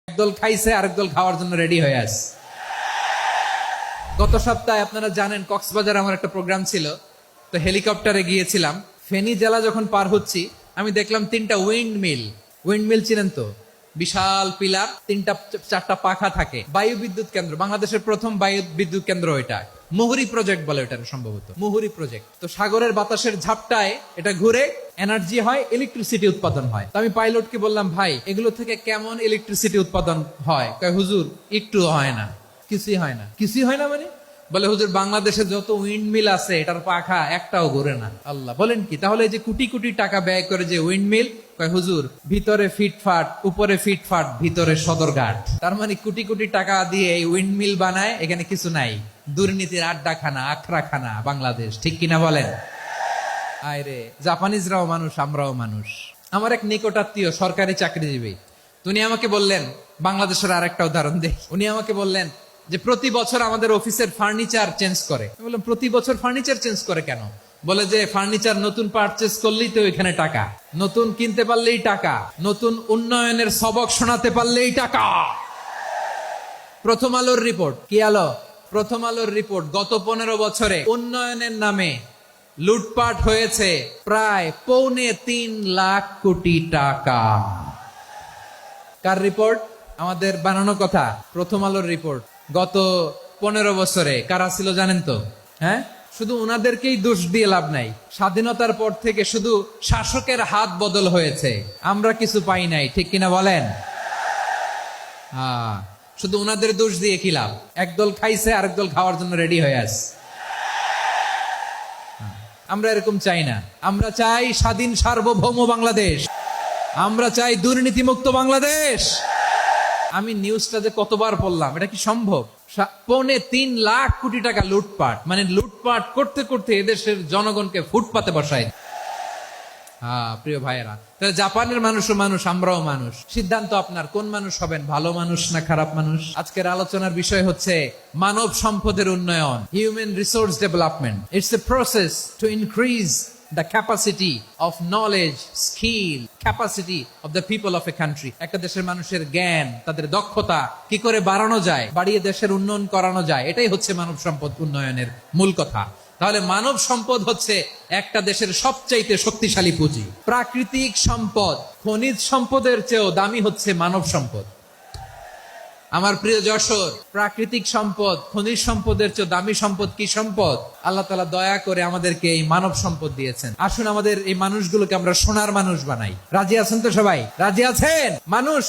একদল খাইছে আরেক দল খাওয়ার জন্য রেডি হয়ে আছে। গত সপ্তাহে আপনারা জানেন কক্সবাজার আমার একটা প্রোগ্রাম ছিল, তো হেলিকপ্টারে গিয়েছিলাম। ফেনী জেলা যখন পার হচ্ছি আমি দেখলাম তিনটা উইন্ড মিল চিনেন তো, বিশাল পিলার, তিনটা চারটা পাখা থাকে, বায়ু বিদ্যুৎ কেন্দ্র, বাংলাদেশের প্রথম বায়ু বিদ্যুৎ কেন্দ্র এটা। মুহুরী প্রজেক্ট বলে এটা, সম্ভবত মুহুরী প্রজেক্ট। তো সাগরের বাতাসের ঝাপটায় এটা ঘুরে এনার্জি হয়, ইলেকট্রিসিটি উৎপাদন হয়। তো আমি পাইলটকে বললাম, ভাই এগুলো থেকে কেমন ইলেকট্রিসিটি উৎপাদন হয়? কয় হুজুর একটু হয় না, কিছুই হয় না। কিছুই হয় না মানে? বলে হুজুর বাংলাদেশে যত উইন্ড মিল আছে এটার পাখা একটাও ঘুরে না। আল্লাহ, বলেন কি? তাহলে এই যে কোটি কোটি টাকা ব্যয় করে যে উইন্ড মিল, কয় হুজুর ভিতরে ফিটফাট, উপরে ফিটফাট, ভিতরে সদরঘাট। তার মানে কোটি কোটি টাকা দিয়ে এই উইন্ড মিল বানায়, এখানে কিছু নাই। দুর্নীতির আড্ডাখানা, আখড়াখানা বাংলাদেশ, ঠিক কিনা বলেন? আয়রে, জাপানিজরাও মানুষ, আমরাও মানুষ। আমার এক নিকটাত্মীয় সরকারি চাকরিজীবী, উনি আমাকে বললেন, বাংলাদেশের আরেকটা উদাহরণ দেখ। উনি আমাকে বললেন যে প্রতি বছর আমাদের অফিসের ফার্নিচার চেঞ্জ করে। আমি বললাম, প্রতি বছর ফার্নিচার চেঞ্জ করে কেন? বলে যে ফার্নিচার নতুন পারচেজ করলেই তো এখানে টাকা, নতুন কিনতে পারলেই টাকা, নতুন উন্নয়নের সবক শোনাতে পারলেই টাকা। প্রথম আলোর রিপোর্ট, কি আলো? প্রথম আলোর রিপোর্ট, গত 15 বছরে উন্নয়নের নামে লুটপাট হয়েছে প্রায় 3.25 লাখ কোটি টাকা। কার রিপোর্ট? আমাদের বানানো কথা। প্রথম আলোর রিপোর্ট। গত 15 বছরে কারা ছিল জানেন তো? হ্যাঁ, শুধু উনাদেরকেই দোষ দিয়ে লাভ নাই। স্বাধীনতার পর থেকে শুধু শাসকের হাত বদল হয়েছে, আমরা কিছু পাই নাই, ঠিক কিনা বলেন? শুধু উনাদের দোষ দিয়ে কি লাভ? একদল খাইছে আরেক দল খাওয়ার জন্য রেডি হয়ে আছে। আমরা এরকম চাই না। আমরা চাই স্বাধীন সার্বভৌম বাংলাদেশ। আমরা চাই দুর্নীতিমুক্ত বাংলাদেশ। আমি নিউজটা যে কতবার পড়লাম, এটা কি সম্ভব? 3.25 লাখ কোটি টাকা লুটপাট, মানে লুটপাট করতে করতে এদেশের জনগণকে ফুটপাতে বসায়। প্রিয় ভাইয়েরা, তাহলে জাপানের মানুষও মানুষ, আমরাও মানুষ। সিদ্ধান্ত আপনার, কোন মানুষ হবেন, ভালো মানুষ না খারাপ মানুষ? আজকের আলোচনার বিষয় হচ্ছে মানব সম্পদের উন্নয়ন, human resource development. It's a process to increase the capacity of knowledge, skill, capacity of the people of a country. একটা দেশের মানুষের জ্ঞান, তাদের দক্ষতা কি করে বাড়ানো যায়, বাড়িয়ে দেশের উন্নয়ন করানো যায়, এটাই হচ্ছে মানব সম্পদ উন্নয়নের মূল কথা। তাহলে মানব সম্পদ হচ্ছে একটা দেশের সবচাইতে শক্তিশালী পুঁজি। প্রাকৃতিক সম্পদ, খনিজ সম্পদের চেয়েও দামি হচ্ছে মানব সম্পদ। আমার প্রিয় যশোর, প্রাকৃতিক সম্পদ, খনিজ সম্পদের চেয়ে দামি সম্পদ কি সম্পদ? আল্লাহ তাআলা দয়া করে আমাদেরকে এই মানব সম্পদ দিয়েছেন। আসুন আমাদের এই মানুষগুলোকে আমরা সোনার মানুষ বানাই। রাজি আছেন তো সবাই? রাজি আছেন? মানুষ